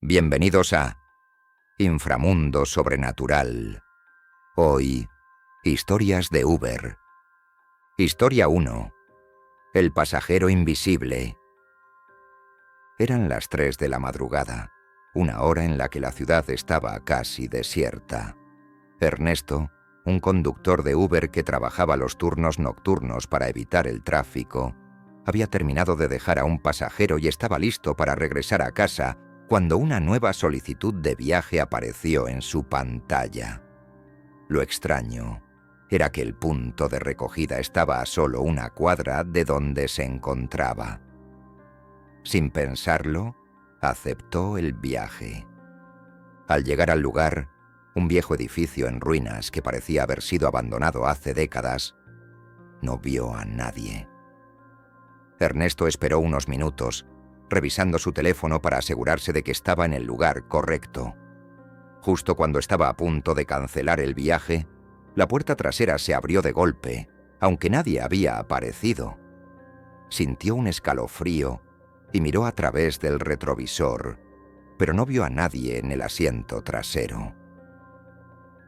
Bienvenidos a Inframundo Sobrenatural. Hoy, historias de Uber. Historia 1. El pasajero invisible. Eran las 3 de la madrugada, una hora en la que la ciudad estaba casi desierta. Ernesto, un conductor de Uber que trabajaba los turnos nocturnos para evitar el tráfico, había terminado de dejar a un pasajero y estaba listo para regresar a casa cuando una nueva solicitud de viaje apareció en su pantalla. Lo extraño era que el punto de recogida estaba a solo una cuadra de donde se encontraba. Sin pensarlo, aceptó el viaje. Al llegar al lugar, un viejo edificio en ruinas que parecía haber sido abandonado hace décadas, no vio a nadie. Ernesto esperó unos minutos, revisando su teléfono para asegurarse de que estaba en el lugar correcto. Justo cuando estaba a punto de cancelar el viaje, la puerta trasera se abrió de golpe, aunque nadie había aparecido. Sintió un escalofrío y miró a través del retrovisor, pero no vio a nadie en el asiento trasero.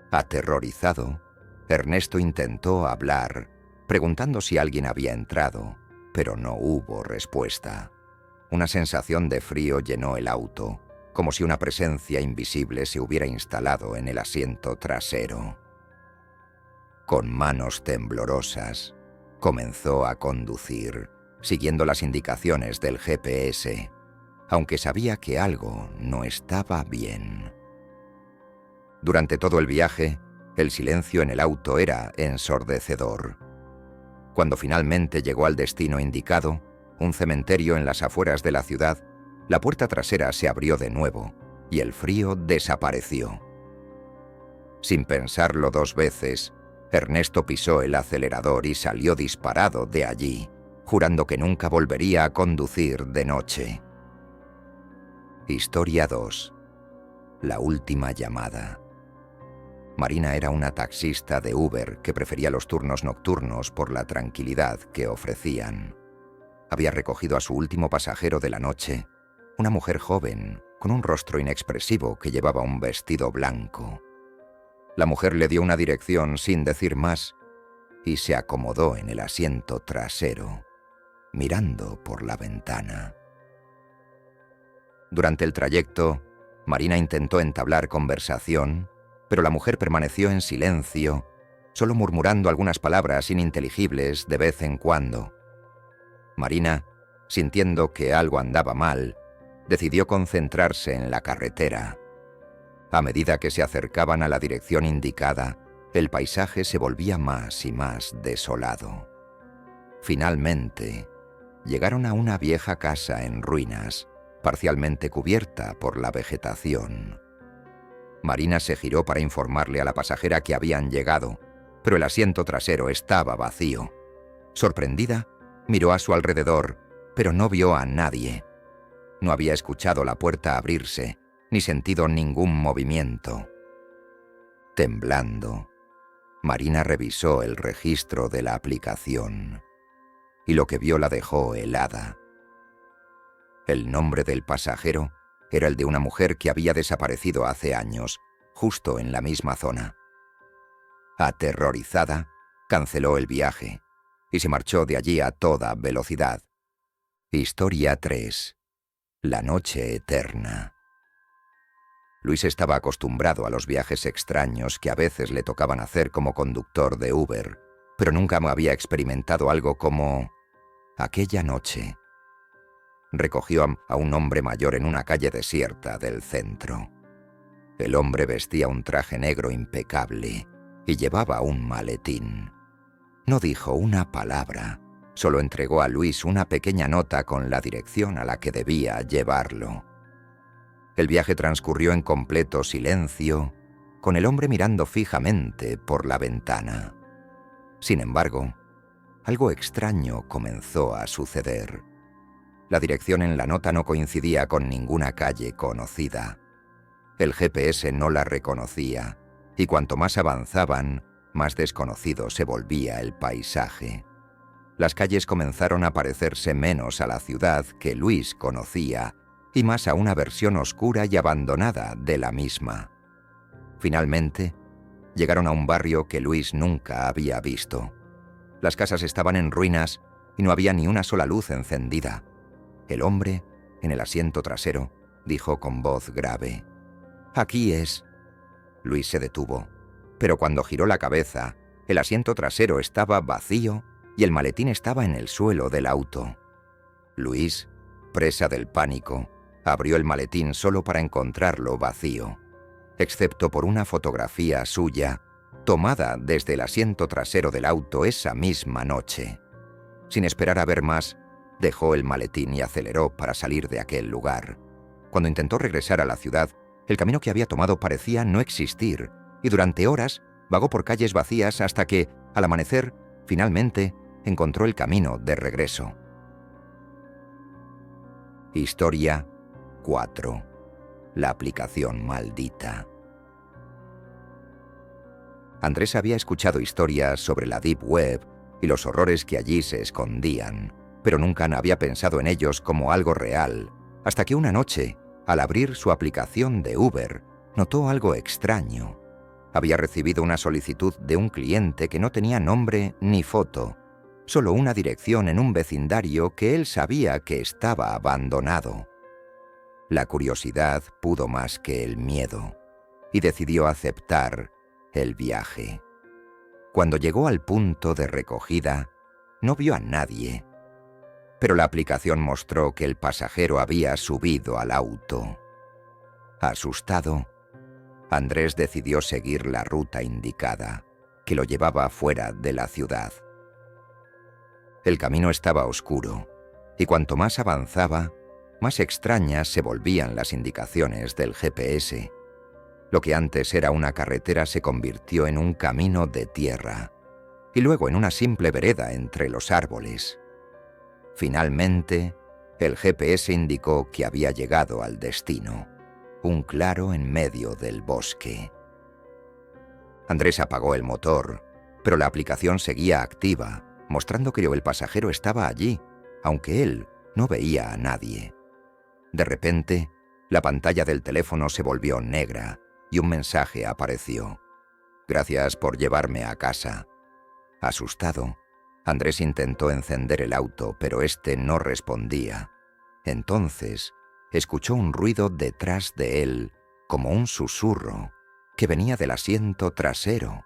Aterrorizado, Ernesto intentó hablar, preguntando si alguien había entrado, pero no hubo respuesta. Una sensación de frío llenó el auto, como si una presencia invisible se hubiera instalado en el asiento trasero. Con manos temblorosas, comenzó a conducir, siguiendo las indicaciones del GPS, aunque sabía que algo no estaba bien. Durante todo el viaje, el silencio en el auto era ensordecedor. Cuando finalmente llegó al destino indicado, un cementerio en las afueras de la ciudad, la puerta trasera se abrió de nuevo y el frío desapareció. Sin pensarlo 2 veces, Ernesto pisó el acelerador y salió disparado de allí, jurando que nunca volvería a conducir de noche. Historia 2. La última llamada. Marina era una taxista de Uber que prefería los turnos nocturnos por la tranquilidad que ofrecían. Había recogido a su último pasajero de la noche, una mujer joven, con un rostro inexpresivo que llevaba un vestido blanco. La mujer le dio una dirección sin decir más y se acomodó en el asiento trasero, mirando por la ventana. Durante el trayecto, Marina intentó entablar conversación, pero la mujer permaneció en silencio, solo murmurando algunas palabras ininteligibles de vez en cuando. Marina, sintiendo que algo andaba mal, decidió concentrarse en la carretera. A medida que se acercaban a la dirección indicada, el paisaje se volvía más y más desolado. Finalmente, llegaron a una vieja casa en ruinas, parcialmente cubierta por la vegetación. Marina se giró para informarle a la pasajera que habían llegado, pero el asiento trasero estaba vacío. Sorprendida, miró a su alrededor, pero no vio a nadie. No había escuchado la puerta abrirse, ni sentido ningún movimiento. Temblando, Marina revisó el registro de la aplicación, y lo que vio la dejó helada. El nombre del pasajero era el de una mujer que había desaparecido hace años, justo en la misma zona. Aterrorizada, canceló el viaje y se marchó de allí a toda velocidad. Historia 3. La noche eterna. Luis estaba acostumbrado a los viajes extraños que a veces le tocaban hacer como conductor de Uber, pero nunca había experimentado algo como aquella noche. Recogió a un hombre mayor en una calle desierta del centro. El hombre vestía un traje negro impecable y llevaba un maletín. No dijo una palabra, solo entregó a Luis una pequeña nota con la dirección a la que debía llevarlo. El viaje transcurrió en completo silencio, con el hombre mirando fijamente por la ventana. Sin embargo, algo extraño comenzó a suceder. La dirección en la nota no coincidía con ninguna calle conocida. El GPS no la reconocía, y cuanto más avanzaban, más desconocido se volvía el paisaje. Las calles comenzaron a parecerse menos a la ciudad que Luis conocía y más a una versión oscura y abandonada de la misma. Finalmente, llegaron a un barrio que Luis nunca había visto. Las casas estaban en ruinas y no había ni una sola luz encendida. El hombre, en el asiento trasero, dijo con voz grave: «Aquí es». Luis se detuvo, pero cuando giró la cabeza, el asiento trasero estaba vacío y el maletín estaba en el suelo del auto. Luis, presa del pánico, abrió el maletín solo para encontrarlo vacío, excepto por una fotografía suya tomada desde el asiento trasero del auto esa misma noche. Sin esperar a ver más, dejó el maletín y aceleró para salir de aquel lugar. Cuando intentó regresar a la ciudad, el camino que había tomado parecía no existir, y durante horas vagó por calles vacías hasta que, al amanecer, finalmente encontró el camino de regreso. Historia 4. La aplicación maldita. Andrés había escuchado historias sobre la Deep Web y los horrores que allí se escondían, pero nunca había pensado en ellos como algo real, hasta que una noche, al abrir su aplicación de Uber, notó algo extraño. Había recibido una solicitud de un cliente que no tenía nombre ni foto, solo una dirección en un vecindario que él sabía que estaba abandonado. La curiosidad pudo más que el miedo, y decidió aceptar el viaje. Cuando llegó al punto de recogida, no vio a nadie, pero la aplicación mostró que el pasajero había subido al auto. Asustado, Andrés decidió seguir la ruta indicada, que lo llevaba fuera de la ciudad. El camino estaba oscuro, y cuanto más avanzaba, más extrañas se volvían las indicaciones del GPS. Lo que antes era una carretera se convirtió en un camino de tierra, y luego en una simple vereda entre los árboles. Finalmente, el GPS indicó que había llegado al destino, un claro en medio del bosque. Andrés apagó el motor, pero la aplicación seguía activa, mostrando que el pasajero estaba allí, aunque él no veía a nadie. De repente, la pantalla del teléfono se volvió negra y un mensaje apareció: «Gracias por llevarme a casa». Asustado, Andrés intentó encender el auto, pero este no respondía. Entonces, escuchó un ruido detrás de él, como un susurro, que venía del asiento trasero.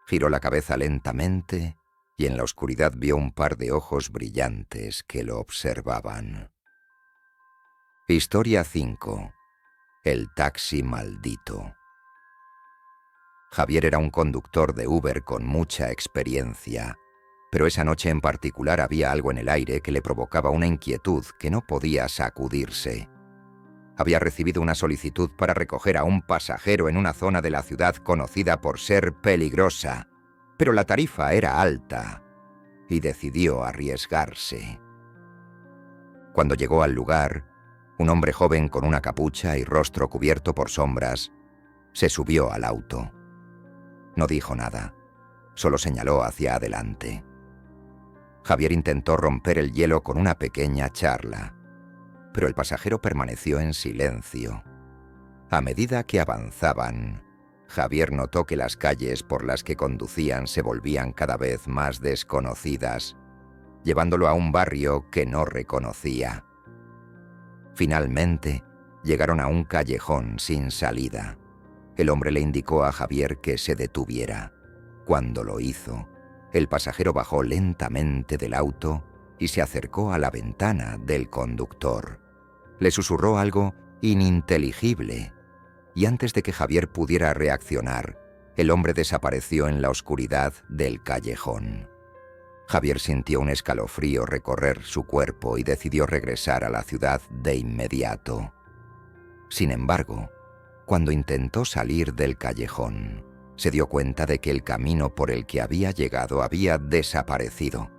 Giró la cabeza lentamente y en la oscuridad vio un par de ojos brillantes que lo observaban. Historia 5. El taxi maldito. Javier era un conductor de Uber con mucha experiencia, pero esa noche en particular había algo en el aire que le provocaba una inquietud que no podía sacudirse. Había recibido una solicitud para recoger a un pasajero en una zona de la ciudad conocida por ser peligrosa, pero la tarifa era alta, y decidió arriesgarse. Cuando llegó al lugar, un hombre joven con una capucha y rostro cubierto por sombras se subió al auto. No dijo nada, solo señaló hacia adelante. Javier intentó romper el hielo con una pequeña charla, pero el pasajero permaneció en silencio. A medida que avanzaban, Javier notó que las calles por las que conducían se volvían cada vez más desconocidas, llevándolo a un barrio que no reconocía. Finalmente, llegaron a un callejón sin salida. El hombre le indicó a Javier que se detuviera. Cuando lo hizo, el pasajero bajó lentamente del auto y se acercó a la ventana del conductor. Le susurró algo ininteligible, y antes de que Javier pudiera reaccionar, el hombre desapareció en la oscuridad del callejón. Javier sintió un escalofrío recorrer su cuerpo y decidió regresar a la ciudad de inmediato. Sin embargo, cuando intentó salir del callejón, se dio cuenta de que el camino por el que había llegado había desaparecido,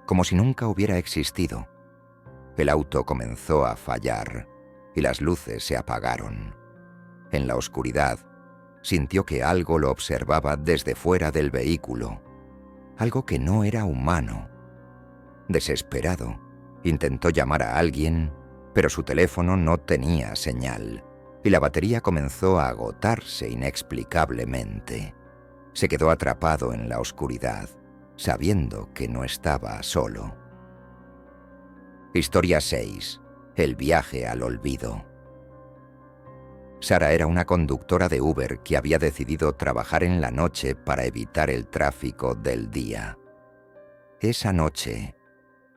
como si nunca hubiera existido. El auto comenzó a fallar y las luces se apagaron. En la oscuridad, sintió que algo lo observaba desde fuera del vehículo, algo que no era humano. Desesperado, intentó llamar a alguien, pero su teléfono no tenía señal y la batería comenzó a agotarse inexplicablemente. Se quedó atrapado en la oscuridad, sabiendo que no estaba solo. Historia 6. El viaje al olvido. Sara era una conductora de Uber que había decidido trabajar en la noche para evitar el tráfico del día. Esa noche,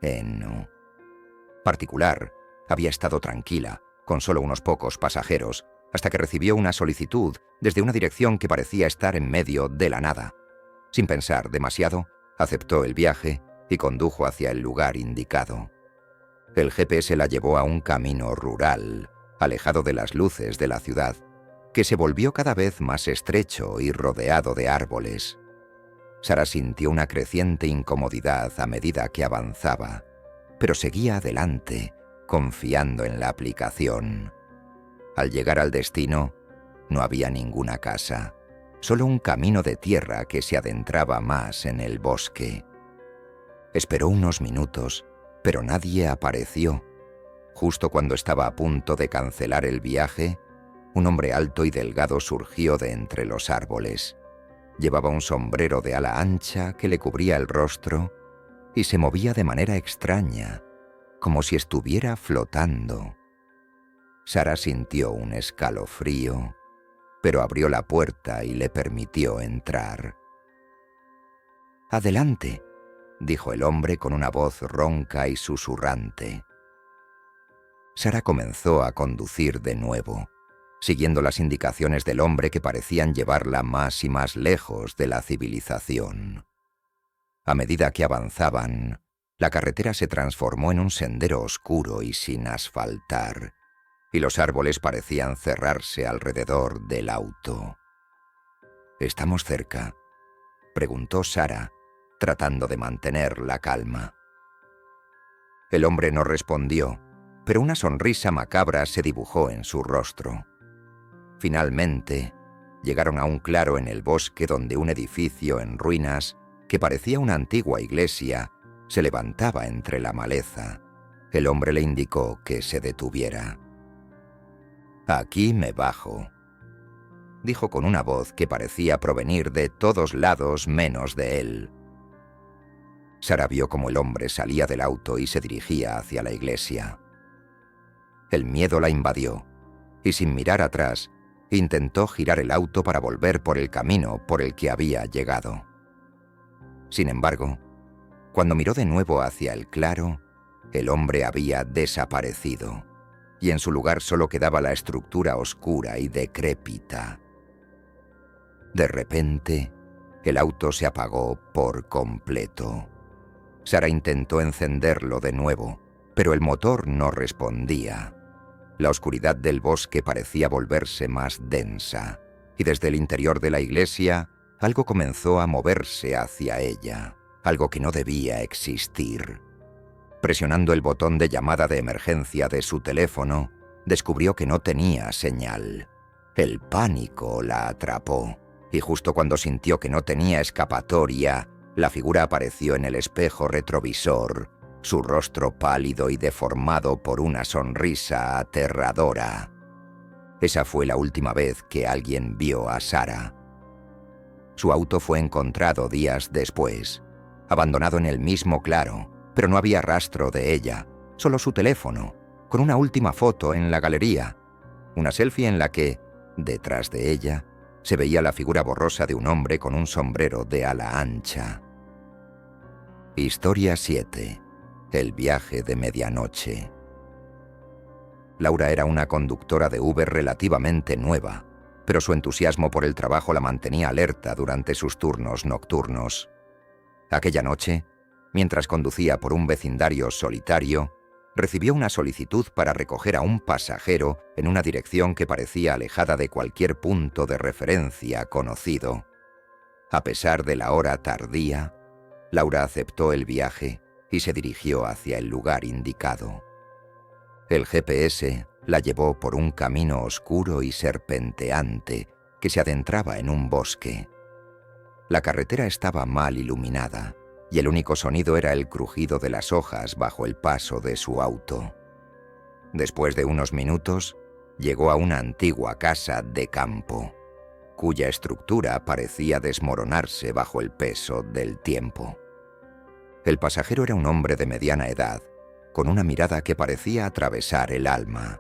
en particular, había estado tranquila, con solo unos pocos pasajeros, hasta que recibió una solicitud desde una dirección que parecía estar en medio de la nada. Sin pensar demasiado, aceptó el viaje y condujo hacia el lugar indicado. El GPS la llevó a un camino rural, alejado de las luces de la ciudad, que se volvió cada vez más estrecho y rodeado de árboles. Sara sintió una creciente incomodidad a medida que avanzaba, pero seguía adelante, confiando en la aplicación. Al llegar al destino, no había ninguna casa, solo un camino de tierra que se adentraba más en el bosque. Esperó unos minutos, pero nadie apareció. Justo cuando estaba a punto de cancelar el viaje, un hombre alto y delgado surgió de entre los árboles. Llevaba un sombrero de ala ancha que le cubría el rostro y se movía de manera extraña, como si estuviera flotando. Sara sintió un escalofrío, pero abrió la puerta y le permitió entrar. «Adelante», dijo el hombre con una voz ronca y susurrante. Sara comenzó a conducir de nuevo, siguiendo las indicaciones del hombre que parecían llevarla más y más lejos de la civilización. A medida que avanzaban, la carretera se transformó en un sendero oscuro y sin asfaltar, y los árboles parecían cerrarse alrededor del auto. «¿Estamos cerca?», preguntó Sara, tratando de mantener la calma. El hombre no respondió, pero una sonrisa macabra se dibujó en su rostro. Finalmente, llegaron a un claro en el bosque donde un edificio en ruinas, que parecía una antigua iglesia, se levantaba entre la maleza. El hombre le indicó que se detuviera. «Aquí me bajo», dijo con una voz que parecía provenir de todos lados menos de él. Sara vio cómo el hombre salía del auto y se dirigía hacia la iglesia. El miedo la invadió, y sin mirar atrás, intentó girar el auto para volver por el camino por el que había llegado. Sin embargo, cuando miró de nuevo hacia el claro, el hombre había desaparecido, y en su lugar solo quedaba la estructura oscura y decrépita. De repente, el auto se apagó por completo. Sara intentó encenderlo de nuevo, pero el motor no respondía. La oscuridad del bosque parecía volverse más densa, y desde el interior de la iglesia, algo comenzó a moverse hacia ella, algo que no debía existir. Presionando el botón de llamada de emergencia de su teléfono, descubrió que no tenía señal. El pánico la atrapó, y justo cuando sintió que no tenía escapatoria, la figura apareció en el espejo retrovisor, su rostro pálido y deformado por una sonrisa aterradora. Esa fue la última vez que alguien vio a Sara. Su auto fue encontrado días después, abandonado en el mismo claro, pero no había rastro de ella, solo su teléfono, con una última foto en la galería, una selfie en la que, detrás de ella, se veía la figura borrosa de un hombre con un sombrero de ala ancha. Historia 7. El viaje de medianoche. Laura era una conductora de Uber relativamente nueva, pero su entusiasmo por el trabajo la mantenía alerta durante sus turnos nocturnos. Aquella noche, mientras conducía por un vecindario solitario, recibió una solicitud para recoger a un pasajero en una dirección que parecía alejada de cualquier punto de referencia conocido. A pesar de la hora tardía, Laura aceptó el viaje y se dirigió hacia el lugar indicado. El GPS la llevó por un camino oscuro y serpenteante que se adentraba en un bosque. La carretera estaba mal iluminada, y el único sonido era el crujido de las hojas bajo el paso de su auto. Después de unos minutos, llegó a una antigua casa de campo, cuya estructura parecía desmoronarse bajo el peso del tiempo. El pasajero era un hombre de mediana edad, con una mirada que parecía atravesar el alma.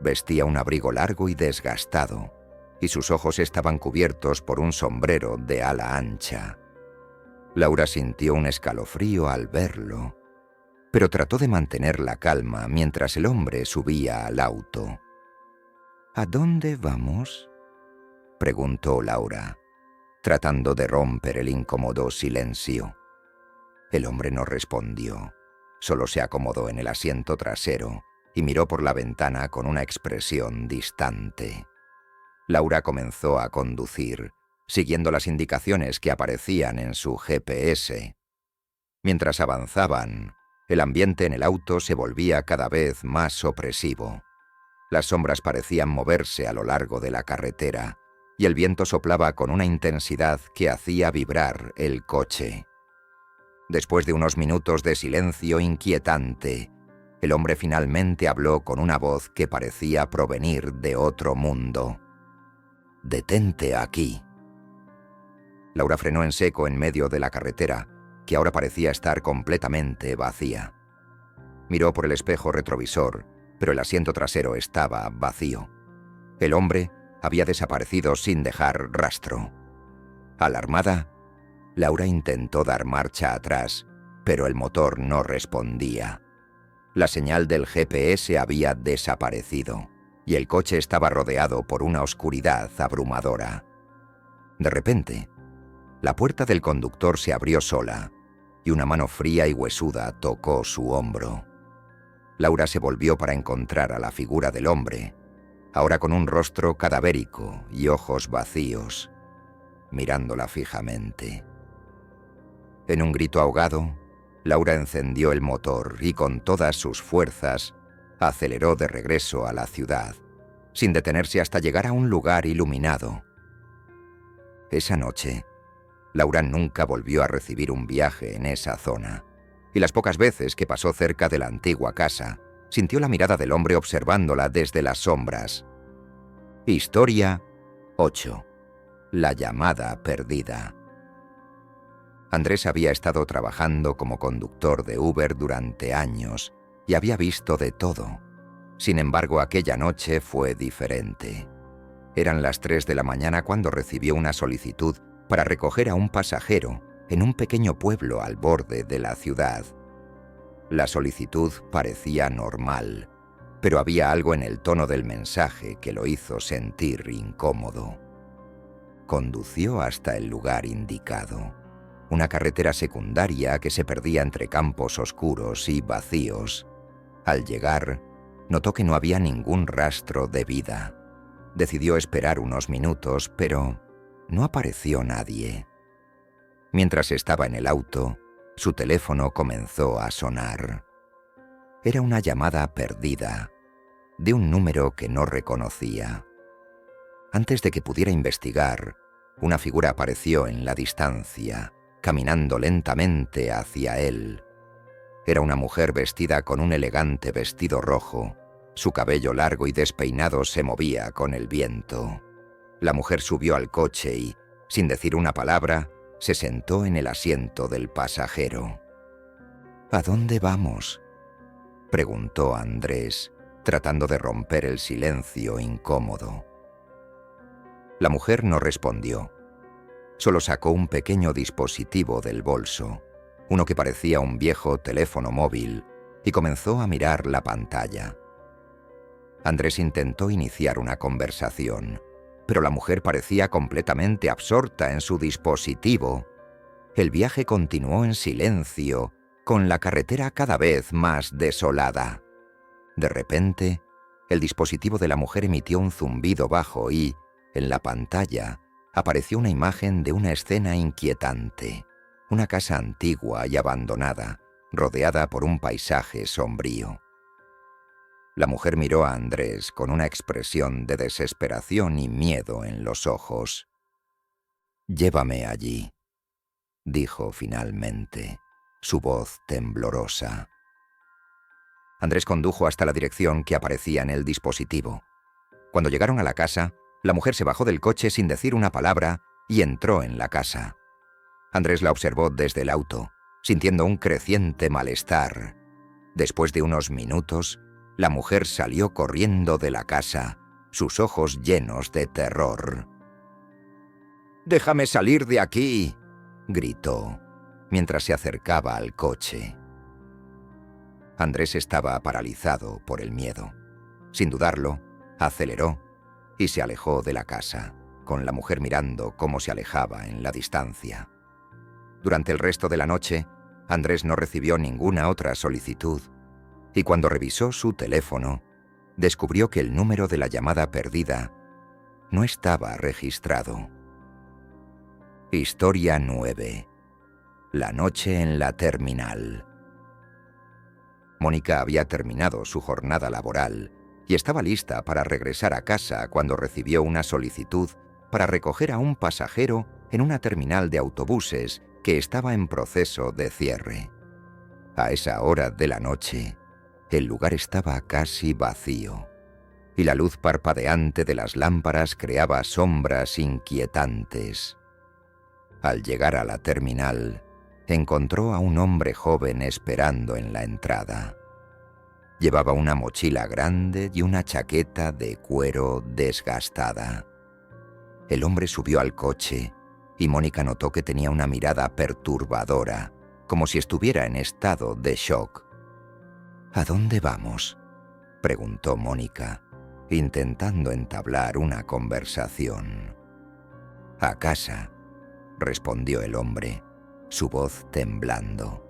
Vestía un abrigo largo y desgastado, y sus ojos estaban cubiertos por un sombrero de ala ancha. Laura sintió un escalofrío al verlo, pero trató de mantener la calma mientras el hombre subía al auto. «¿A dónde vamos?», preguntó Laura, tratando de romper el incómodo silencio. El hombre no respondió, solo se acomodó en el asiento trasero y miró por la ventana con una expresión distante. Laura comenzó a conducir, siguiendo las indicaciones que aparecían en su GPS. Mientras avanzaban, el ambiente en el auto se volvía cada vez más opresivo. Las sombras parecían moverse a lo largo de la carretera y el viento soplaba con una intensidad que hacía vibrar el coche. Después de unos minutos de silencio inquietante, el hombre finalmente habló con una voz que parecía provenir de otro mundo. «Detente aquí». Laura frenó en seco en medio de la carretera, que ahora parecía estar completamente vacía. Miró por el espejo retrovisor, pero el asiento trasero estaba vacío. El hombre había desaparecido sin dejar rastro. Alarmada, Laura intentó dar marcha atrás, pero el motor no respondía. La señal del GPS había desaparecido, y el coche estaba rodeado por una oscuridad abrumadora. De repente, la puerta del conductor se abrió sola, y una mano fría y huesuda tocó su hombro. Laura se volvió para encontrar a la figura del hombre, ahora con un rostro cadavérico y ojos vacíos, mirándola fijamente. En un grito ahogado, Laura encendió el motor y con todas sus fuerzas aceleró de regreso a la ciudad, sin detenerse hasta llegar a un lugar iluminado. Esa noche, Laura nunca volvió a recibir un viaje en esa zona, y las pocas veces que pasó cerca de la antigua casa, sintió la mirada del hombre observándola desde las sombras. Historia 8. La llamada perdida. Andrés había estado trabajando como conductor de Uber durante años y había visto de todo. Sin embargo, aquella noche fue diferente. Eran las 3 de la mañana cuando recibió una solicitud para recoger a un pasajero en un pequeño pueblo al borde de la ciudad. La solicitud parecía normal, pero había algo en el tono del mensaje que lo hizo sentir incómodo. Condució hasta el lugar indicado, una carretera secundaria que se perdía entre campos oscuros y vacíos. Al llegar, notó que no había ningún rastro de vida. Decidió esperar unos minutos, pero no apareció nadie. Mientras estaba en el auto, su teléfono comenzó a sonar. Era una llamada perdida, de un número que no reconocía. Antes de que pudiera investigar, una figura apareció en la distancia, caminando lentamente hacia él. Era una mujer vestida con un elegante vestido rojo. Su cabello largo y despeinado se movía con el viento. La mujer subió al coche y, sin decir una palabra, se sentó en el asiento del pasajero. «¿A dónde vamos?», preguntó Andrés, tratando de romper el silencio incómodo. La mujer no respondió. Solo sacó un pequeño dispositivo del bolso, uno que parecía un viejo teléfono móvil, y comenzó a mirar la pantalla. Andrés intentó iniciar una conversación, pero la mujer parecía completamente absorta en su dispositivo. El viaje continuó en silencio, con la carretera cada vez más desolada. De repente, el dispositivo de la mujer emitió un zumbido bajo y, en la pantalla, apareció una imagen de una escena inquietante. Una casa antigua y abandonada, rodeada por un paisaje sombrío. La mujer miró a Andrés con una expresión de desesperación y miedo en los ojos. «Llévame allí», dijo finalmente, su voz temblorosa. Andrés condujo hasta la dirección que aparecía en el dispositivo. Cuando llegaron a la casa, la mujer se bajó del coche sin decir una palabra y entró en la casa. Andrés la observó desde el auto, sintiendo un creciente malestar. Después de unos minutos, la mujer salió corriendo de la casa, sus ojos llenos de terror. «¡Déjame salir de aquí!», gritó, mientras se acercaba al coche. Andrés estaba paralizado por el miedo. Sin dudarlo, aceleró y se alejó de la casa, con la mujer mirando cómo se alejaba en la distancia. Durante el resto de la noche, Andrés no recibió ninguna otra solicitud, y cuando revisó su teléfono, descubrió que el número de la llamada perdida no estaba registrado. Historia 9. La noche en la terminal. Mónica había terminado su jornada laboral y estaba lista para regresar a casa cuando recibió una solicitud para recoger a un pasajero en una terminal de autobuses que estaba en proceso de cierre. A esa hora de la noche, el lugar estaba casi vacío, y la luz parpadeante de las lámparas creaba sombras inquietantes. Al llegar a la terminal, encontró a un hombre joven esperando en la entrada. Llevaba una mochila grande y una chaqueta de cuero desgastada. El hombre subió al coche y Mónica notó que tenía una mirada perturbadora, como si estuviera en estado de shock. «¿A dónde vamos?», preguntó Mónica, intentando entablar una conversación. «A casa», respondió el hombre, su voz temblando.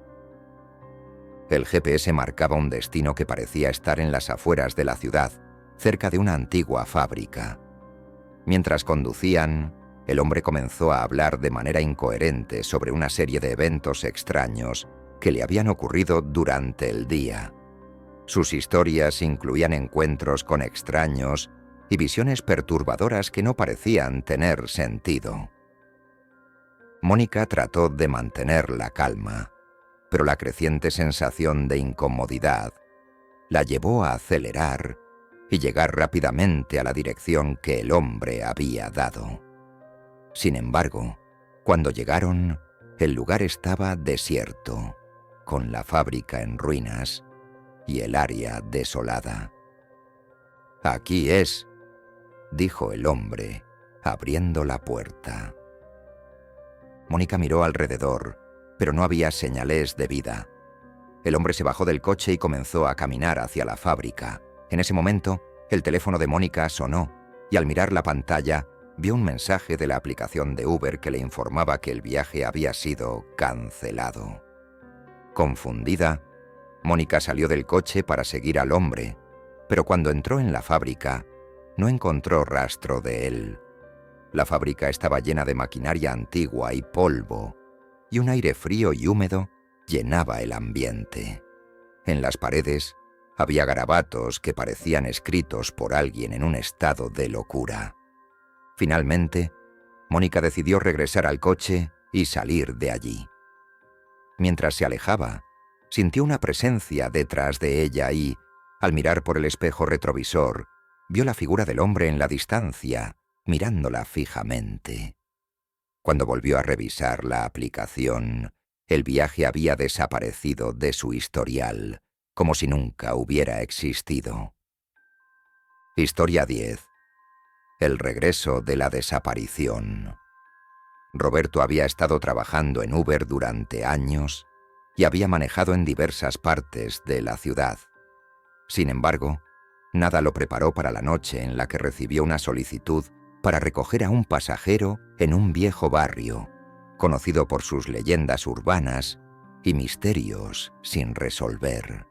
El GPS marcaba un destino que parecía estar en las afueras de la ciudad, cerca de una antigua fábrica. Mientras conducían, el hombre comenzó a hablar de manera incoherente sobre una serie de eventos extraños que le habían ocurrido durante el día. Sus historias incluían encuentros con extraños y visiones perturbadoras que no parecían tener sentido. Mónica trató de mantener la calma, pero la creciente sensación de incomodidad la llevó a acelerar y llegar rápidamente a la dirección que el hombre había dado. Sin embargo, cuando llegaron, el lugar estaba desierto, con la fábrica en ruinas y el área desolada. «Aquí es», dijo el hombre, abriendo la puerta. Mónica miró alrededor, pero no había señales de vida. El hombre se bajó del coche y comenzó a caminar hacia la fábrica. En ese momento, el teléfono de Mónica sonó, y al mirar la pantalla, vio un mensaje de la aplicación de Uber que le informaba que el viaje había sido cancelado. Confundida, Mónica salió del coche para seguir al hombre, pero cuando entró en la fábrica, no encontró rastro de él. La fábrica estaba llena de maquinaria antigua y polvo, y un aire frío y húmedo llenaba el ambiente. En las paredes había garabatos que parecían escritos por alguien en un estado de locura. Finalmente, Mónica decidió regresar al coche y salir de allí. Mientras se alejaba, sintió una presencia detrás de ella y, al mirar por el espejo retrovisor, vio la figura del hombre en la distancia, mirándola fijamente. Cuando volvió a revisar la aplicación, el viaje había desaparecido de su historial, como si nunca hubiera existido. Historia 10. El regreso de la desaparición. Roberto había estado trabajando en Uber durante años y había manejado en diversas partes de la ciudad. Sin embargo, nada lo preparó para la noche en la que recibió una solicitud para recoger a un pasajero en un viejo barrio, conocido por sus leyendas urbanas y misterios sin resolver.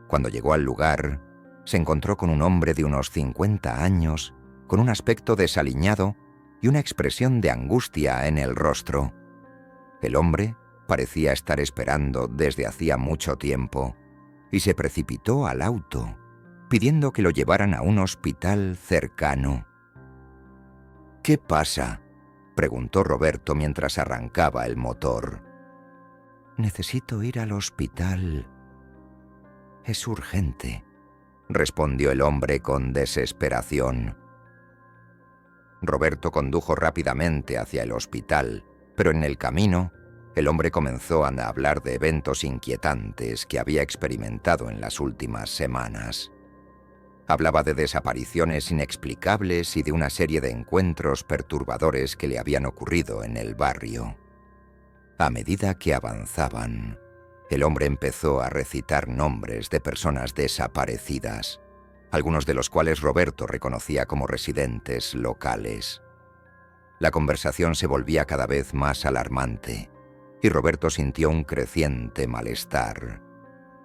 Cuando llegó al lugar, se encontró con un hombre de unos 50 años, con un aspecto desaliñado y una expresión de angustia en el rostro. El hombre parecía estar esperando desde hacía mucho tiempo y se precipitó al auto, pidiendo que lo llevaran a un hospital cercano. «¿Qué pasa?», preguntó Roberto mientras arrancaba el motor. «Necesito ir al hospital». Es urgente, respondió el hombre con desesperación. Roberto condujo rápidamente hacia el hospital, pero en el camino, el hombre comenzó a hablar de eventos inquietantes que había experimentado en las últimas semanas. Hablaba de desapariciones inexplicables y de una serie de encuentros perturbadores que le habían ocurrido en el barrio. A medida que avanzaban, el hombre empezó a recitar nombres de personas desaparecidas, algunos de los cuales Roberto reconocía como residentes locales. La conversación se volvía cada vez más alarmante, y Roberto sintió un creciente malestar.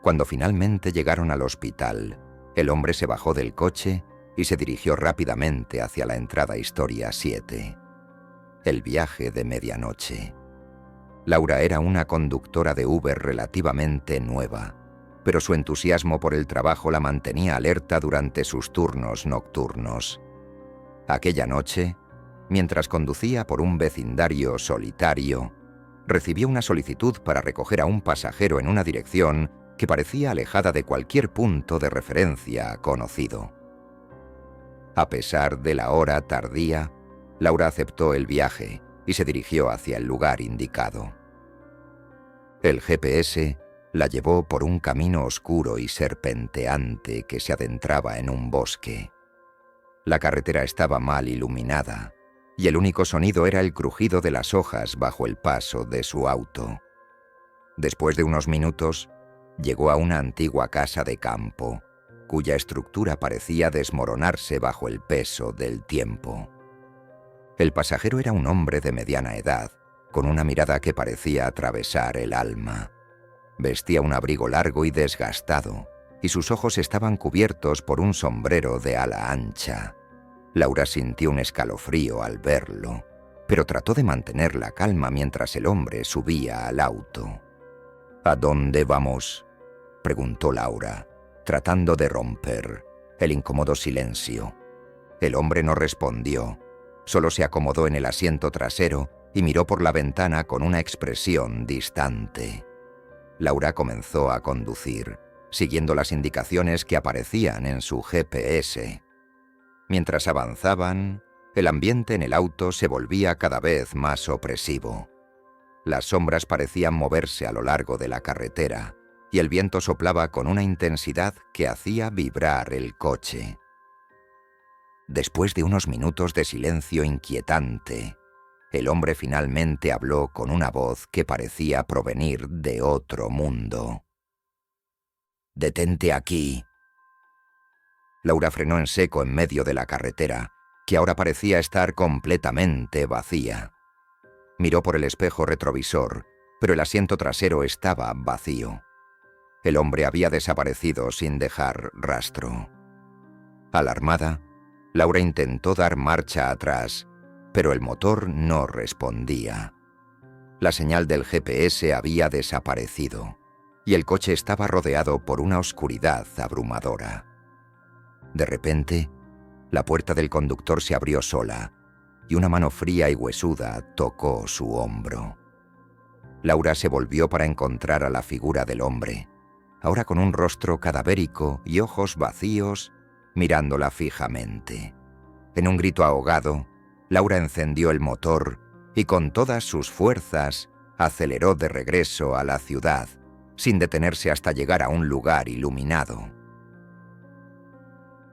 Cuando finalmente llegaron al hospital, el hombre se bajó del coche y se dirigió rápidamente hacia la entrada Historia 7. El viaje de medianoche. Laura era una conductora de Uber relativamente nueva, pero su entusiasmo por el trabajo la mantenía alerta durante sus turnos nocturnos. Aquella noche, mientras conducía por un vecindario solitario, recibió una solicitud para recoger a un pasajero en una dirección que parecía alejada de cualquier punto de referencia conocido. A pesar de la hora tardía, Laura aceptó el viaje y se dirigió hacia el lugar indicado. El GPS la llevó por un camino oscuro y serpenteante que se adentraba en un bosque. La carretera estaba mal iluminada, y el único sonido era el crujido de las hojas bajo el paso de su auto. Después de unos minutos, llegó a una antigua casa de campo, cuya estructura parecía desmoronarse bajo el peso del tiempo. El pasajero era un hombre de mediana edad, con una mirada que parecía atravesar el alma. Vestía un abrigo largo y desgastado, y sus ojos estaban cubiertos por un sombrero de ala ancha. Laura sintió un escalofrío al verlo, pero trató de mantener la calma mientras el hombre subía al auto. «¿A dónde vamos?», preguntó Laura, tratando de romper el incómodo silencio. El hombre no respondió, solo se acomodó en el asiento trasero y miró por la ventana con una expresión distante. Laura comenzó a conducir, siguiendo las indicaciones que aparecían en su GPS. Mientras avanzaban, el ambiente en el auto se volvía cada vez más opresivo. Las sombras parecían moverse a lo largo de la carretera, y el viento soplaba con una intensidad que hacía vibrar el coche. Después de unos minutos de silencio inquietante, el hombre finalmente habló con una voz que parecía provenir de otro mundo. «Detente aquí». Laura frenó en seco en medio de la carretera, que ahora parecía estar completamente vacía. Miró por el espejo retrovisor, pero el asiento trasero estaba vacío. El hombre había desaparecido sin dejar rastro. Alarmada, Laura intentó dar marcha atrás, pero el motor no respondía. La señal del GPS había desaparecido, y el coche estaba rodeado por una oscuridad abrumadora. De repente, la puerta del conductor se abrió sola, y una mano fría y huesuda tocó su hombro. Laura se volvió para encontrar a la figura del hombre, ahora con un rostro cadavérico y ojos vacíos, mirándola fijamente. En un grito ahogado, Laura encendió el motor y con todas sus fuerzas aceleró de regreso a la ciudad, sin detenerse hasta llegar a un lugar iluminado.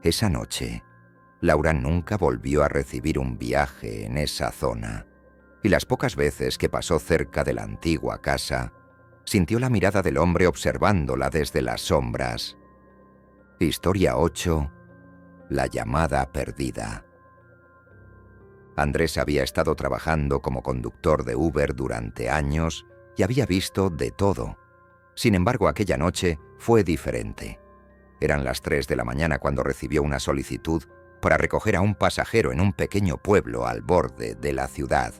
Esa noche, Laura nunca volvió a recibir un viaje en esa zona, y las pocas veces que pasó cerca de la antigua casa, sintió la mirada del hombre observándola desde las sombras. Historia 8. La llamada perdida. Andrés había estado trabajando como conductor de Uber durante años y había visto de todo. Sin embargo, aquella noche fue diferente. Eran las 3 de la mañana cuando recibió una solicitud para recoger a un pasajero en un pequeño pueblo al borde de la ciudad.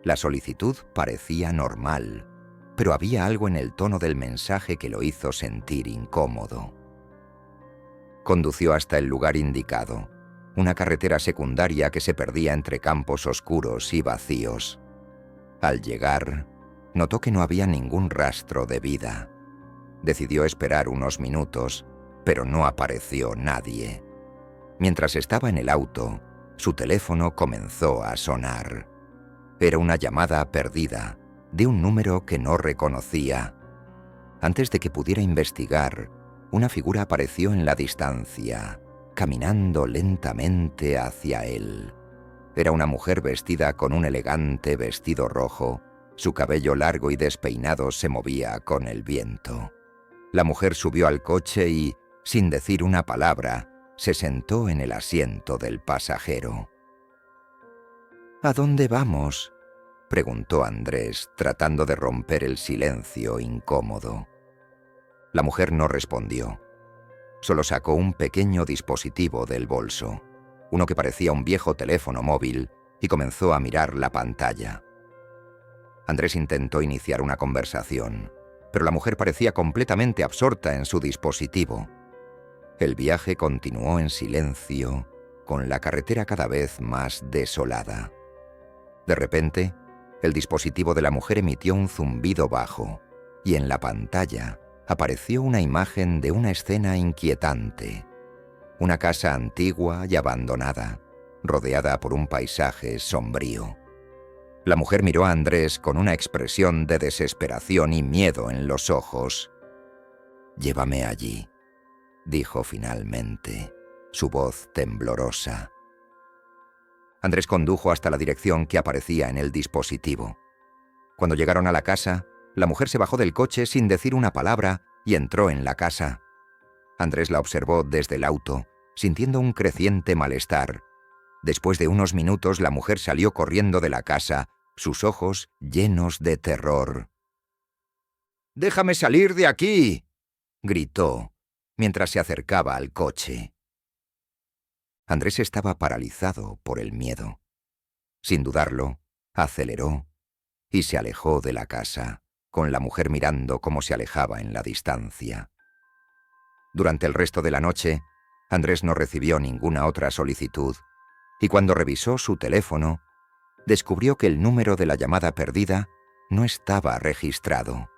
La solicitud parecía normal, pero había algo en el tono del mensaje que lo hizo sentir incómodo. Condució hasta el lugar indicado, una carretera secundaria que se perdía entre campos oscuros y vacíos. Al llegar, notó que no había ningún rastro de vida. Decidió esperar unos minutos, pero no apareció nadie. Mientras estaba en el auto, su teléfono comenzó a sonar. Era una llamada perdida, de un número que no reconocía. Antes de que pudiera investigar, una figura apareció en la distancia, caminando lentamente hacia él. Era una mujer vestida con un elegante vestido rojo. Su cabello largo y despeinado se movía con el viento. La mujer subió al coche y, sin decir una palabra, se sentó en el asiento del pasajero. «¿A dónde vamos?», preguntó Andrés, tratando de romper el silencio incómodo. La mujer no respondió. Solo sacó un pequeño dispositivo del bolso, uno que parecía un viejo teléfono móvil, y comenzó a mirar la pantalla. Andrés intentó iniciar una conversación, pero la mujer parecía completamente absorta en su dispositivo. El viaje continuó en silencio, con la carretera cada vez más desolada. De repente, el dispositivo de la mujer emitió un zumbido bajo, y en la pantalla apareció una imagen de una escena inquietante. Una casa antigua y abandonada, rodeada por un paisaje sombrío. La mujer miró a Andrés con una expresión de desesperación y miedo en los ojos. «Llévame allí», dijo finalmente, su voz temblorosa. Andrés condujo hasta la dirección que aparecía en el dispositivo. Cuando llegaron a la casa, la mujer se bajó del coche sin decir una palabra y entró en la casa. Andrés la observó desde el auto, sintiendo un creciente malestar. Después de unos minutos, la mujer salió corriendo de la casa, sus ojos llenos de terror. «¡Déjame salir de aquí!», gritó, mientras se acercaba al coche. Andrés estaba paralizado por el miedo. Sin dudarlo, aceleró y se alejó de la casa, con la mujer mirando cómo se alejaba en la distancia. Durante el resto de la noche, Andrés no recibió ninguna otra solicitud, y cuando revisó su teléfono, descubrió que el número de la llamada perdida no estaba registrado.